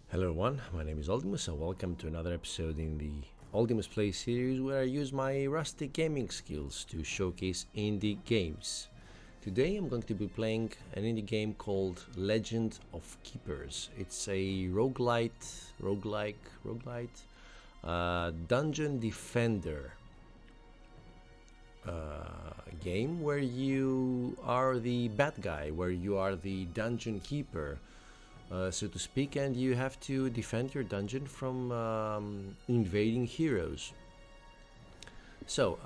Hello everyone, my name is Oldimus and welcome to another episode in the Oldimus Play series where I use my rusty gaming skills to showcase indie games. Today I'm going to be playing an indie game called Legend of Keepers. It's a roguelite, Dungeon Defender game where you are the bad guy, where you are the dungeon keeper, so to speak, and you have to defend your dungeon from invading heroes. So,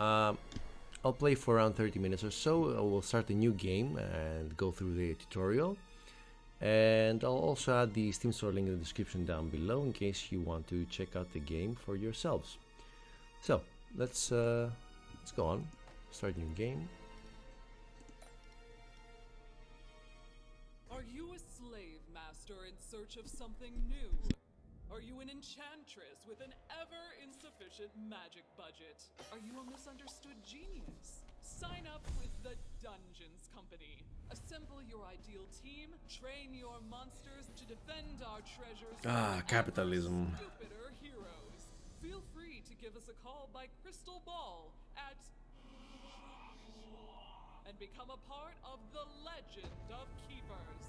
I'll play for around 30 minutes or so. We'll start a new game and go through the tutorial. And I'll also add the Steam store link in the description down below in case you want to check out the game for yourselves. So, let's go on. Start a new game. Are you a slave master in search of something new? Are you an enchantress with an ever-insufficient magic budget? Are you a misunderstood genius? Sign up with the Dungeons Company. Assemble your ideal team, train your monsters to defend our treasures from Capitalism. stupider heroes. Feel free to give us a call by Crystal Ball at and become a part of the Legend of Keepers.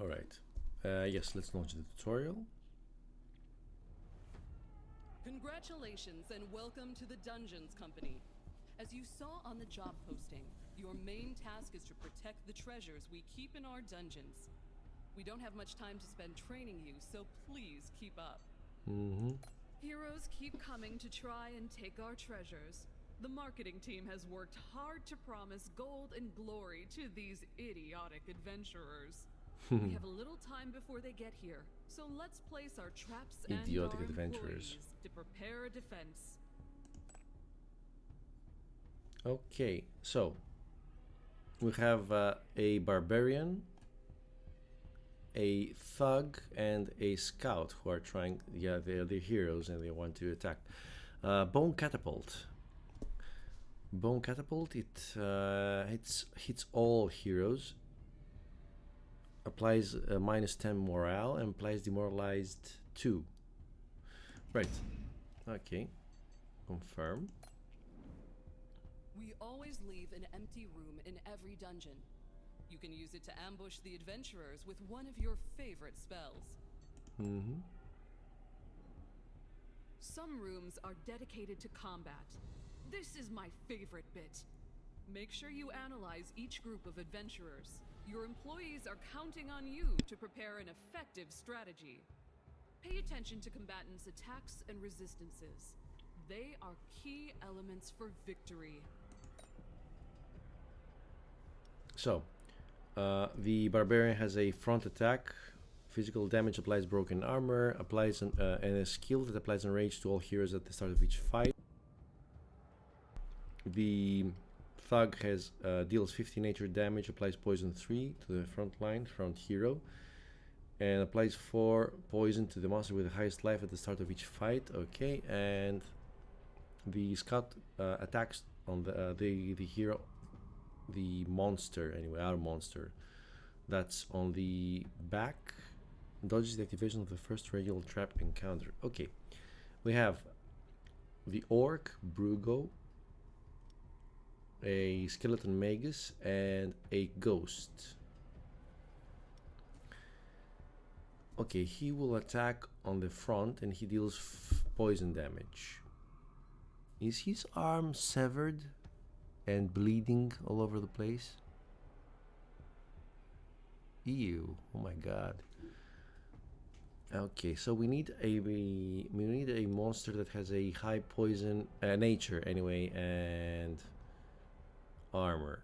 Alright, yes, let's launch the tutorial. Congratulations and welcome to the Dungeons Company. As you saw on the job posting, your main task is to protect the treasures we keep in our dungeons. We don't have much time to spend training you, so please keep up. Heroes keep coming to try and take our treasures. The marketing team has worked hard to promise gold and glory to these idiotic adventurers. We have a little time before they get here, so let's place our traps Idiotic and our adventurers. employees to prepare a defense. Okay, so we have a barbarian, a thug, and a scout who are trying. Yeah, they are the heroes and they want to attack. Bone catapult. Bone catapult. It hits all heroes. Applies minus 10 morale and applies demoralized 2. Right. Okay. Confirm. We always leave an empty room in every dungeon. You can use it to ambush the adventurers with one of your favorite spells. Some rooms are dedicated to combat. This is my favorite bit. Make sure you analyze each group of adventurers. Your employees are counting on you to prepare an effective strategy. Pay attention to combatants' attacks and resistances. They are key elements for victory. So, the barbarian has a front attack. Physical damage applies broken armor. Applies and a skill that applies enrage to all heroes at the start of each fight. The thug has deals 50 nature damage, applies poison 3 to the front hero, and applies 4 poison to the monster with the highest life at the start of each fight. Okay, and the scout attacks on the hero, the monster anyway, our monster. That's on the back. Dodges the activation of the first regular trap encounter. Okay, we have the orc Brugo, a skeleton magus, and a ghost. Okay, he will attack on the front and he deals poison damage. Is his arm severed and bleeding all over the place? Ew, oh my god. Okay, so we need a monster that has a high poison nature anyway, and armor,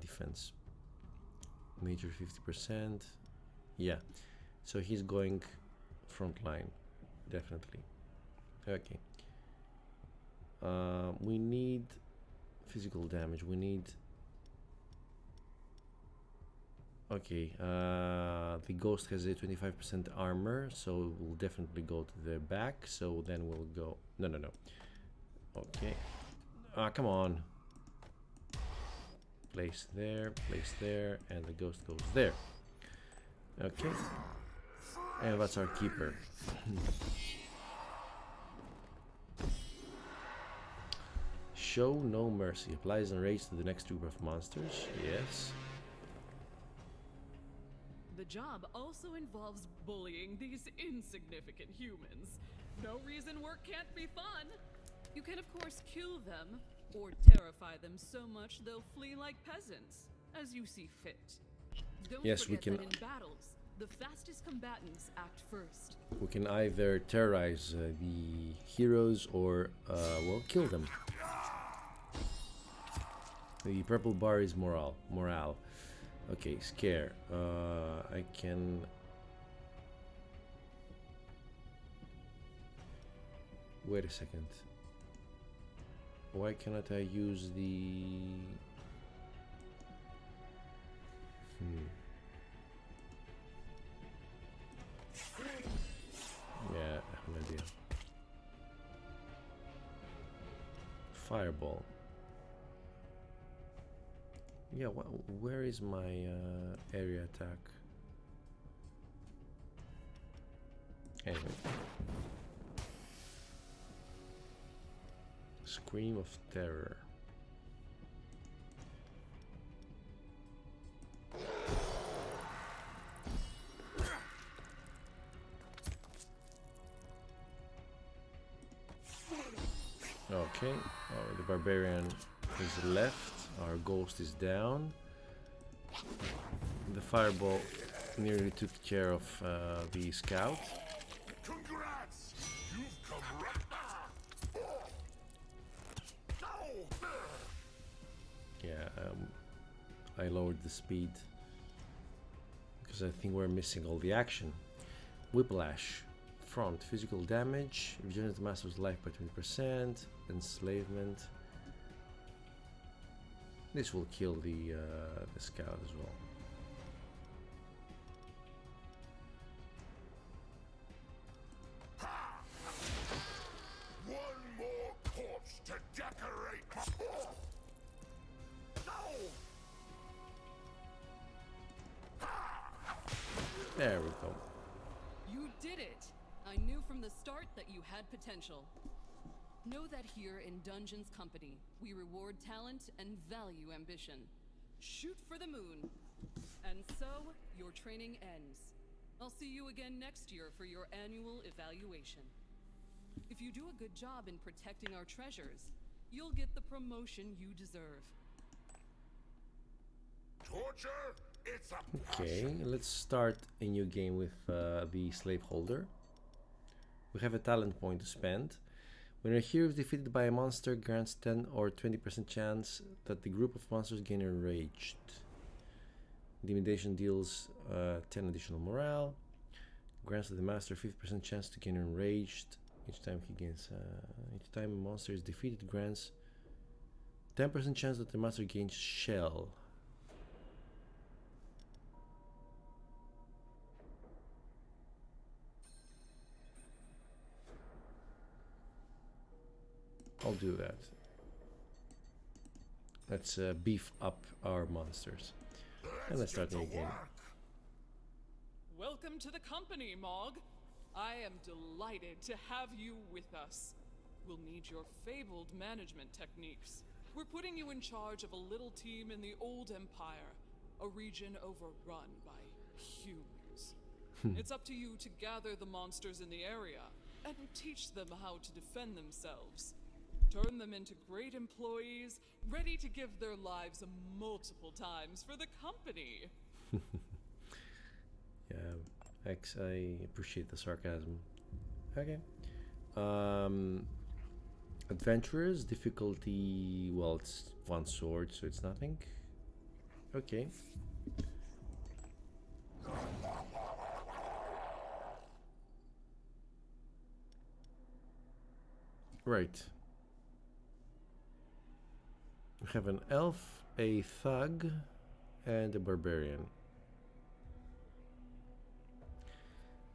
defense, nature 50%. Yeah, so he's going front line, definitely. Okay, we need physical damage. We need. Okay, the ghost has a 25% armor, so we'll definitely go to the back. So then we'll go. No. Okay. Ah, come on. Place there, and the ghost goes there. Okay. And that's our keeper. Show no mercy. Applies enrage to the next group of monsters. Yes. The job also involves bullying these insignificant humans. No reason work can't be fun. You can, of course, kill them, or terrify them so much they'll flee like peasants, as you see fit. Don't Yes, we forget can. that in battles, the fastest combatants act first. We can either terrorize the heroes or, well, kill them. The purple bar is morale. Okay, scare. I can. Wait a second. Why cannot I use the? Yeah, I have no idea. Fireball. Yeah, where is my area attack? Anyway. Scream of terror. Okay, the barbarian is left, our ghost is down. The fireball nearly took care of the scout. Congrats! You've come right. Yeah, I lowered the speed because I think we're missing all the action. Whiplash. Front. Physical damage. Regenerates the master's life by 20%. Enslavement. This will kill the scout as well. One more corpse to decorate. There we go. You did it! I knew from the start that you had potential. Know that here in Dungeon's company, we reward talent and value ambition. Shoot for the moon. And so, your training ends. I'll see you again next year for your annual evaluation. If you do a good job in protecting our treasures, you'll get the promotion you deserve. Torture? It's a Okay, let's start a new game with the slaveholder. We have a talent point to spend. When a hero is defeated by a monster, grants 10 or 20% chance that the group of monsters gain enraged. Intimidation deals 10 additional morale. Grants the master 50% chance to gain enraged. Each time a monster is defeated, grants 10% chance that the master gains shell. I'll do that. Let's beef up our monsters. And let's start new game. Welcome to the company, Mog. I am delighted to have you with us. We'll need your fabled management techniques. We're putting you in charge of a little team in the Old Empire, a region overrun by humans. It's up to you to gather the monsters in the area and teach them how to defend themselves. Turn them into great employees, ready to give their lives multiple times for the company. Yeah, I appreciate the sarcasm. Okay. Adventurers, difficulty, well, it's one sword, so it's nothing. Okay. Right. We have an elf, a thug, and a barbarian.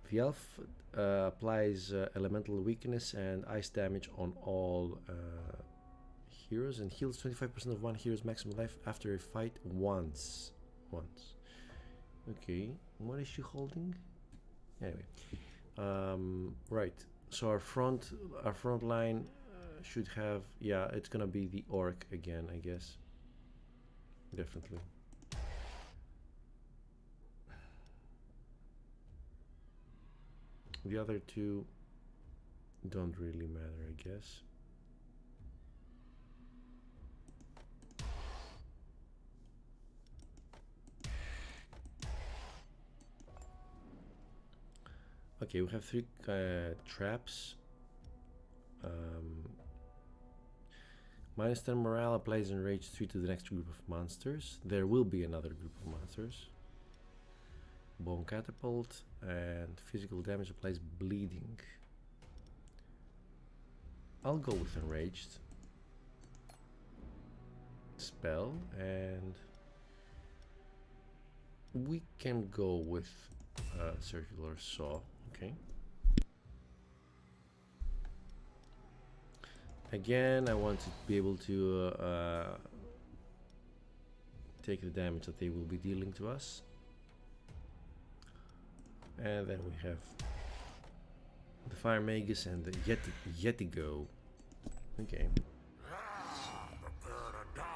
The elf applies elemental weakness and ice damage on all heroes and heals 25% of one hero's maximum life after a fight once. Okay, what is she holding? Anyway, right. So our front line should have, yeah, it's gonna be the orc again, I guess. Definitely. The other two don't really matter, I guess. Okay, we have 3 traps. Minus 10 morale applies enrage 3 to the next group of monsters. There will be another group of monsters. Bone catapult and physical damage applies bleeding. I'll go with enraged spell, and we can go with circular saw. Okay. Again, I want to be able to take the damage that they will be dealing to us. And then we have the Fire Magus and the Yetigo. Okay.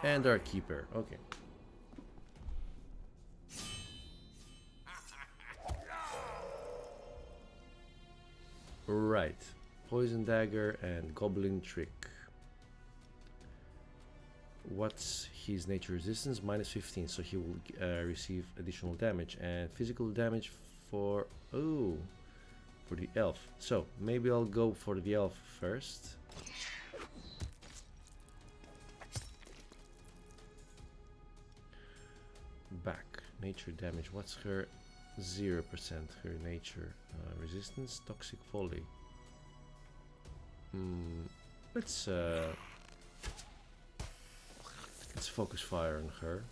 And our Keeper. Okay. Right. Poison Dagger and Goblin Trick. What's his nature resistance? Minus 15, so he will receive additional damage. And physical damage for the elf. So maybe I'll go for the elf first. Back. Nature damage. What's her 0%? Her nature resistance? Toxic Folly. Let's focus fire on her.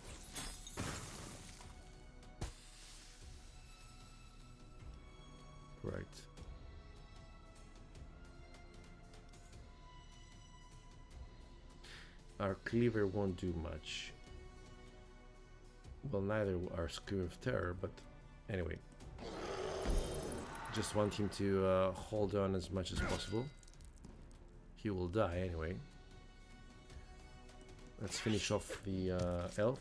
Right. Our cleaver won't do much. Well, neither our Scream of Terror, but anyway. Just want him to hold on as much as possible. He will die anyway. Let's finish off the elf.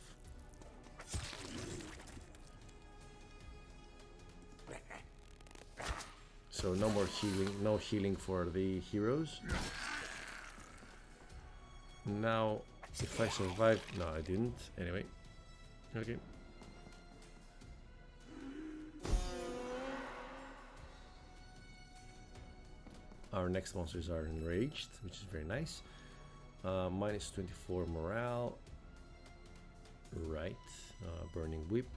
So no more healing, no healing for the heroes. Now, if I survive, no, I didn't. Anyway, okay. Our next monsters are enraged, which is very nice. Minus 24 morale. Right. Burning whip.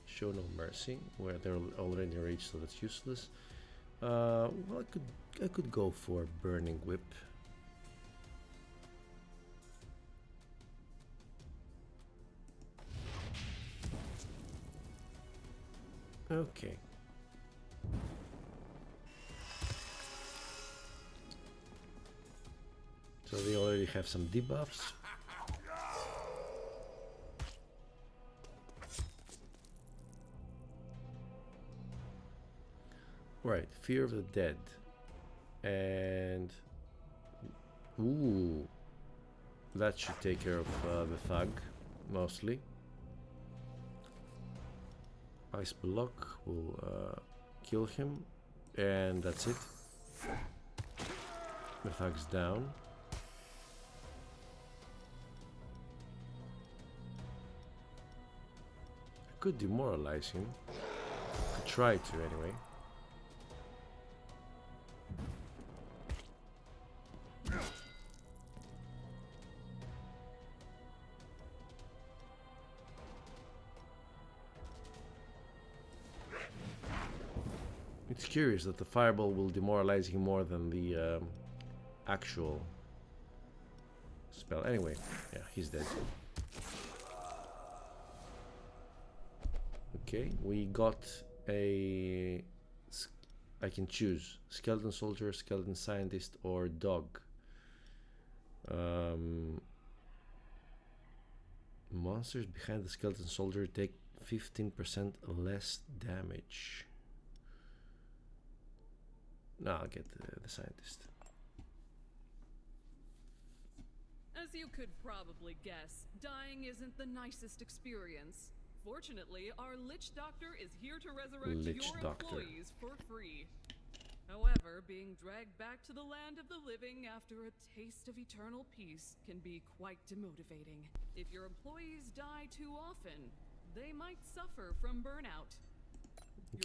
Show no mercy. Where they're already enraged, so that's useless. Well, I could go for burning whip. Okay. So they already have some debuffs. Right, Fear of the Dead. And ooh, that should take care of the thug, mostly. Ice Block will kill him, and that's it. The thug's down. I could demoralize him. Could try to anyway. It's curious that the fireball will demoralize him more than the actual spell. Anyway, yeah, he's dead. Okay, we got a... I can choose Skeleton Soldier, Skeleton Scientist, or Dog. Monsters behind the skeleton soldier take 15% less damage. No, I'll get the scientist. As you could probably guess, dying isn't the nicest experience. Fortunately, our Lich Doctor is here to resurrect your employees for free. However, being dragged back to the land of the living after a taste of eternal peace can be quite demotivating. If your employees die too often, they might suffer from burnout.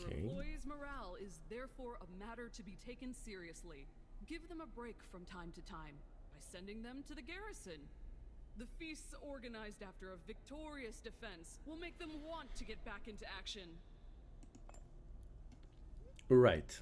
Your employees' morale is therefore a matter to be taken seriously. Give them a break from time to time by sending them to the garrison. The feasts organized after a victorious defense will make them want to get back into action. Right.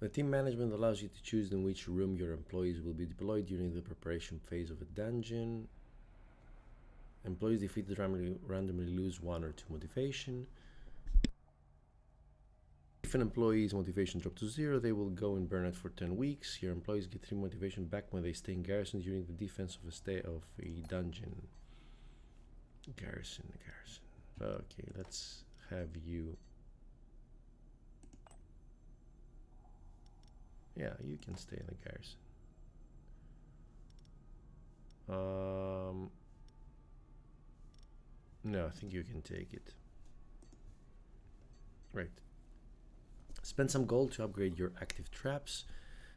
The team management allows you to choose in which room your employees will be deployed during the preparation phase of a dungeon. Employees defeated randomly lose 1 or 2 motivation. If an employee's motivation drops to 0, they will go in burnout for 10 weeks. Your employees get 3 motivation back when they stay in garrison during the defense of a dungeon. Garrison. Okay, let's have you. Yeah, you can stay in the garrison. No, I think you can take it. Right. Spend some gold to upgrade your active traps.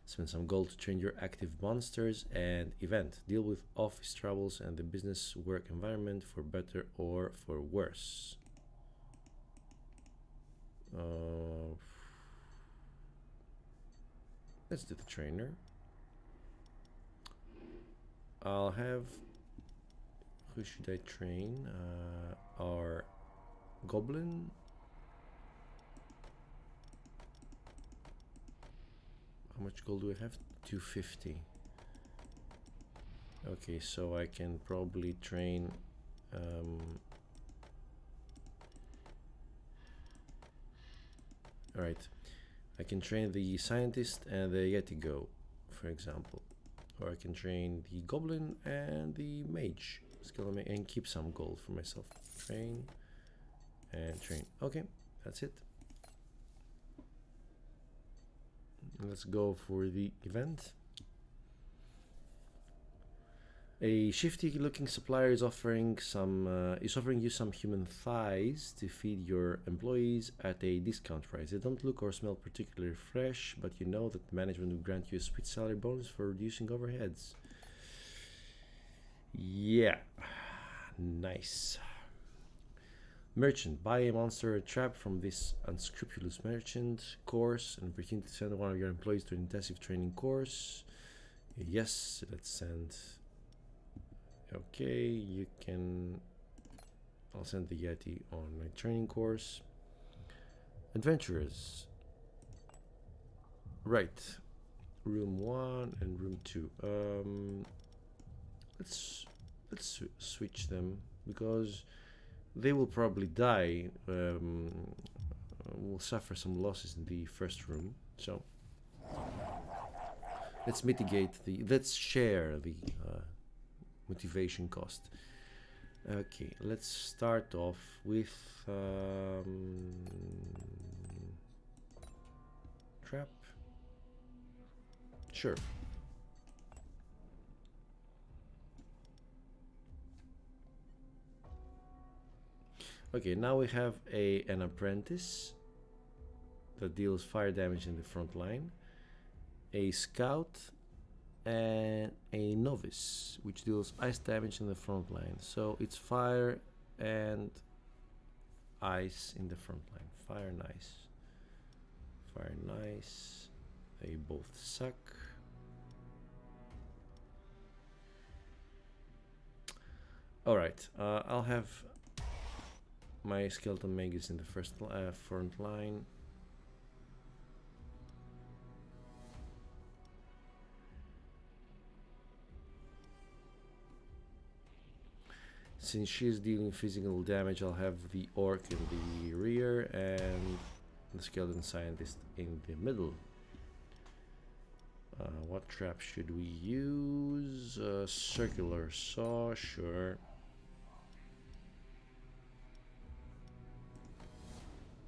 Spend some gold to train your active monsters. And event. Deal with office troubles and the business work environment for better or for worse. Let's do the trainer. I'll have... Who should I train? Our goblin. How much gold do I have? 250. Okay, so I can probably train... Alright. I can train the scientist and the Yeti Go, for example. Or I can train the goblin and the mage. And keep some gold for myself. Train and train. Okay, that's it. Let's go for the event. A shifty-looking supplier is offering you some human thighs to feed your employees at a discount price. They don't look or smell particularly fresh, but you know that management will grant you a sweet salary bonus for reducing overheads. Yeah, nice. Merchant, buy a monster trap from this unscrupulous merchant. Course, an opportunity to send one of your employees to an intensive training course. Yes, let's send. Okay, you can. I'll send the Yeti on my training course. Adventurers. Right. Room 1 and room 2. Let's switch them because they will probably die. We'll suffer some losses in the first room. So let's let's share the motivation cost. Okay, let's start off with trap. Sure. Okay, now we have an apprentice that deals fire damage in the front line, a scout, and a novice which deals ice damage in the front line. So it's fire and ice in the front line. Fire and ice. Fire and ice. They both suck. Alright, I'll have my skeleton magus in the front line. Since she's dealing physical damage, I'll have the orc in the rear and the skeleton scientist in the middle. What trap should we use? Circular saw, sure.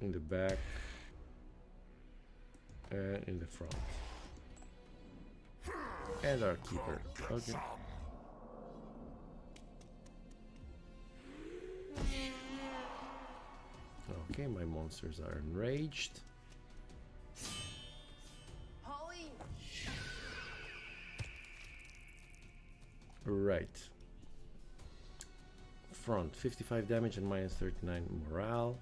In the back and in the front. And our keeper. Okay. Okay, my monsters are enraged. Holly. Right. Front, 55 damage and minus 39 morale.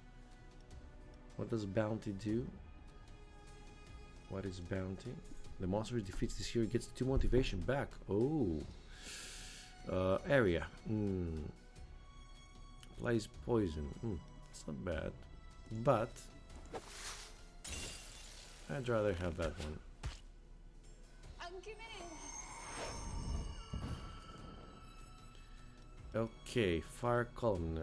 What does bounty do? What is bounty? The monster who defeats this hero gets 2 motivation back. Oh. Area. Applies poison. It's not bad. But I'd rather have that one. I'm committed. Okay, fire column.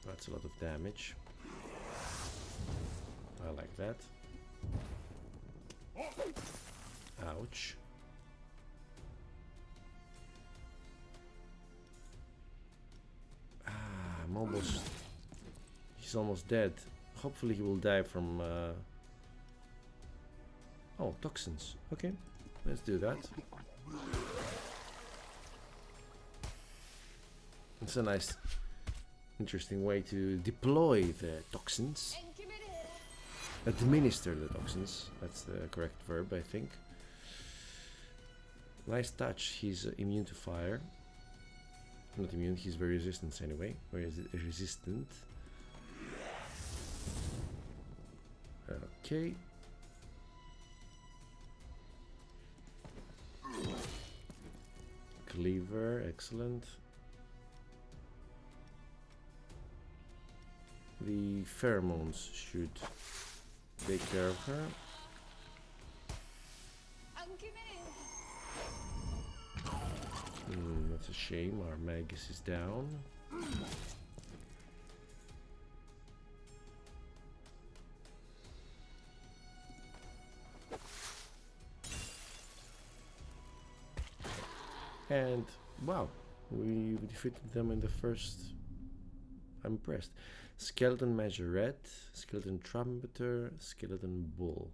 That's a lot of damage. I like that. Ouch. I'm almost... He's almost dead. Hopefully he will die from... Oh, toxins. Okay, let's do that. It's a nice, interesting way to deploy the toxins. Administer the toxins. That's the correct verb, I think. Nice touch. He's immune to fire. Not immune, he's very resistant anyway. Where is it? Resistant. Okay. Cleaver, excellent. The pheromones should take care of her. I'm committed. That's a shame, our Magus is down. And wow, we defeated them in the first. I'm impressed. Skeleton Majorette, Skeleton Trumpeter, Skeleton Bull.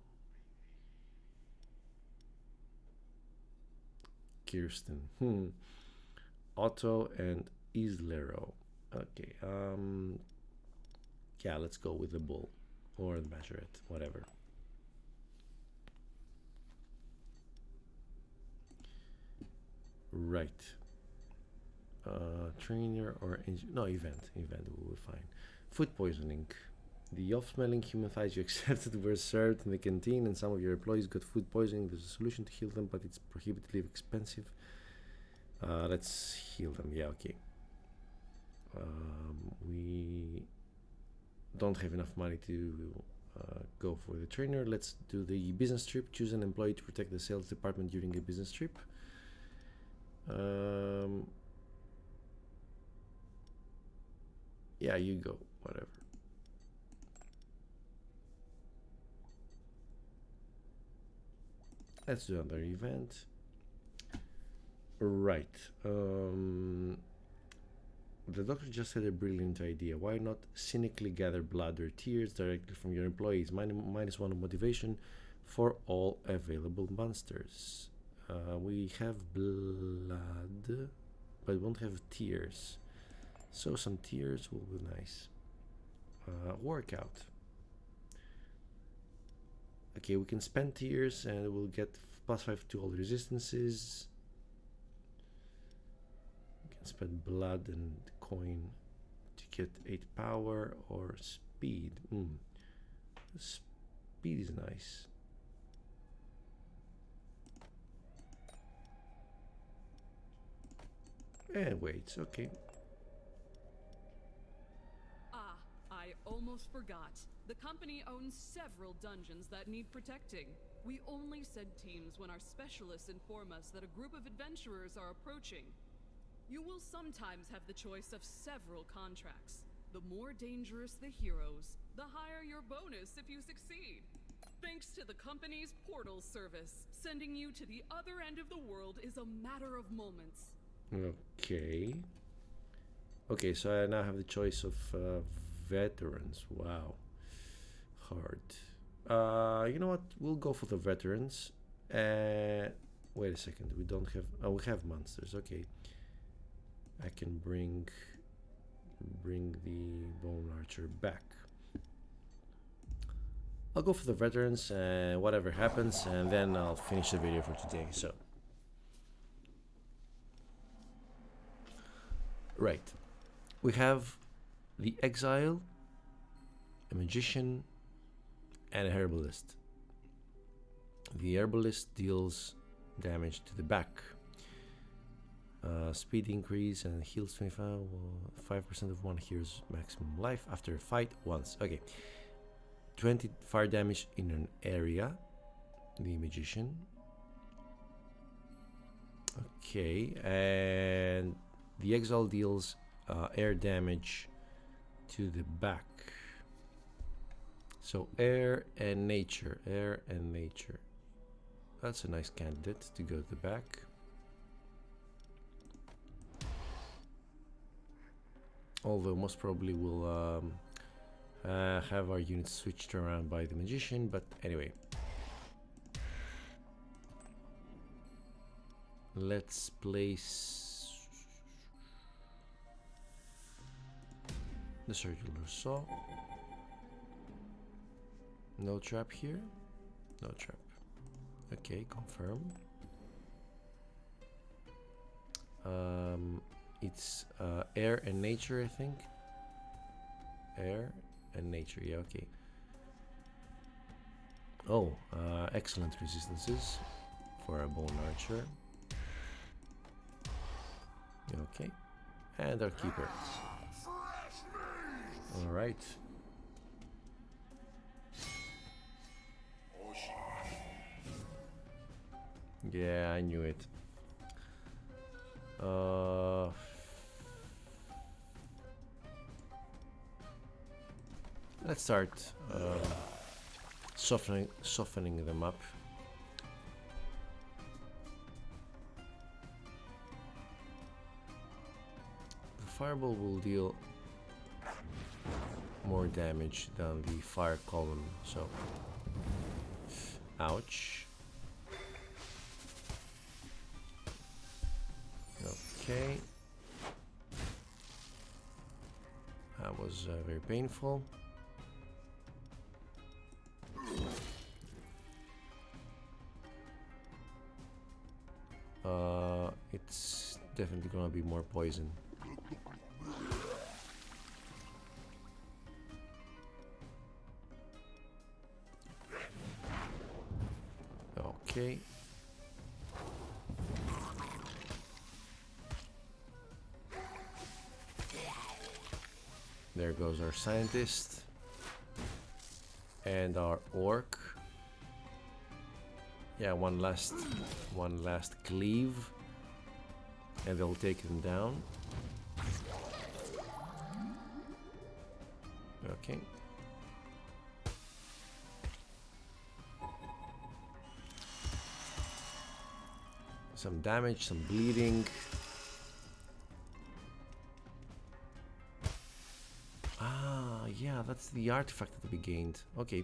Kirsten. Otto and Islero. Okay. Yeah, let's go with the Bull. Or the Majorette, whatever. Right. Trainer or no, event will be fine. Food poisoning. The off-smelling human thighs you accepted were served in the canteen and some of your employees got food poisoning. There's a solution to heal them, but it's prohibitively expensive. Let's heal them. Yeah, okay. We don't have enough money to go for the trainer. Let's do the business trip. Choose an employee to protect the sales department during a business trip. Yeah, you go. Whatever. Let's do another event. Right. The doctor just had a brilliant idea. Why not cynically gather blood or tears directly from your employees? Minus 1 motivation for all available monsters. We have blood, but won't have tears. So some tears will be nice. Workout. Okay, we can spend tears and we'll get +5 to all resistances. We can spend blood and coin to get 8 power or speed. Speed is nice. And weights, okay. I almost forgot. The company owns several dungeons that need protecting. We only send teams when our specialists inform us that a group of adventurers are approaching. You will sometimes have the choice of several contracts. The more dangerous the heroes, the higher your bonus if you succeed. Thanks to the company's portal service, sending you to the other end of the world is a matter of moments. Okay. Okay, so I now have the choice of veterans. Wow. Hard. You know what? We'll go for the veterans. Wait a second. We don't have... Oh, we have monsters. Okay. I can bring the bone archer back. I'll go for the veterans and whatever happens, and then I'll finish the video for today. So, right, we have the exile, a magician, and a herbalist. The herbalist deals damage to the back. Speed increase and heals 5% of one hero's maximum life after a fight once. Okay. 20 fire damage in an area. The magician. Okay. And the exile deals air damage to the back. So air and nature. Air and nature. That's a nice candidate to go to the back. Although most probably we'll have our units switched around by the magician, but anyway. Let's place the circular saw. No trap here? No trap. Okay, confirm. It's air and nature, I think. Air and nature, yeah, okay. Oh, excellent resistances for a bone archer. Okay, and our keeper. All right. Yeah, I knew it. Let's start softening them up. The fireball will deal more damage than the fire column, so ouch. Okay, that was very painful. It's definitely gonna be more poison. Okay. There goes our scientist and our orc. Yeah, one last cleave, and they'll take them down. Okay. Some damage, some bleeding. Yeah, that's the artifact that we gained. Okay,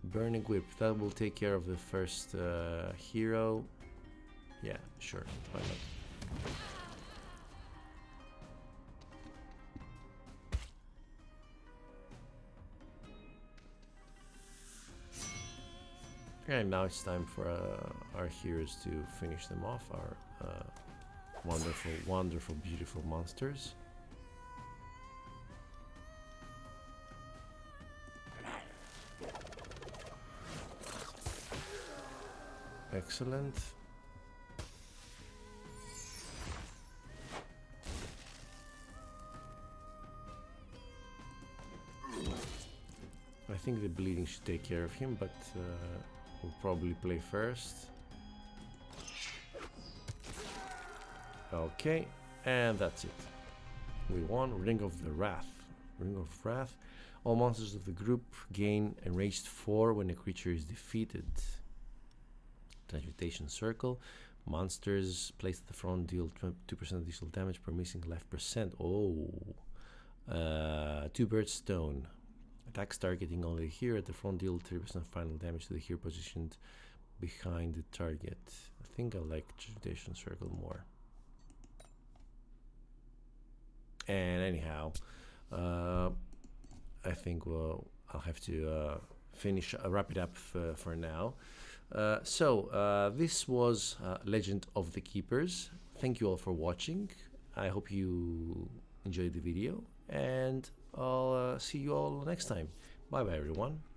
burning whip. That will take care of the first hero. Yeah, sure. Why not? And now it's time for our heroes to finish them off. Our wonderful, wonderful, beautiful monsters. Excellent. I think the bleeding should take care of him, but we'll probably play first. Okay, And that's it. We won. Ring of the Wrath. Ring of Wrath. All monsters of the group gain enraged 4 when a creature is defeated. Transmutation Circle. Monsters placed at the front deal 2% additional damage per missing life percent. Oh. 2 bird stone. Attacks targeting only the hero at the front deal 3% final damage to the hero positioned behind the target. I think I like Transmutation Circle more. And anyhow, I think I'll have to wrap it up for now. This was Legend of the Keepers. Thank you all for watching. I hope you enjoyed the video, and I'll see you all next time. Bye bye everyone.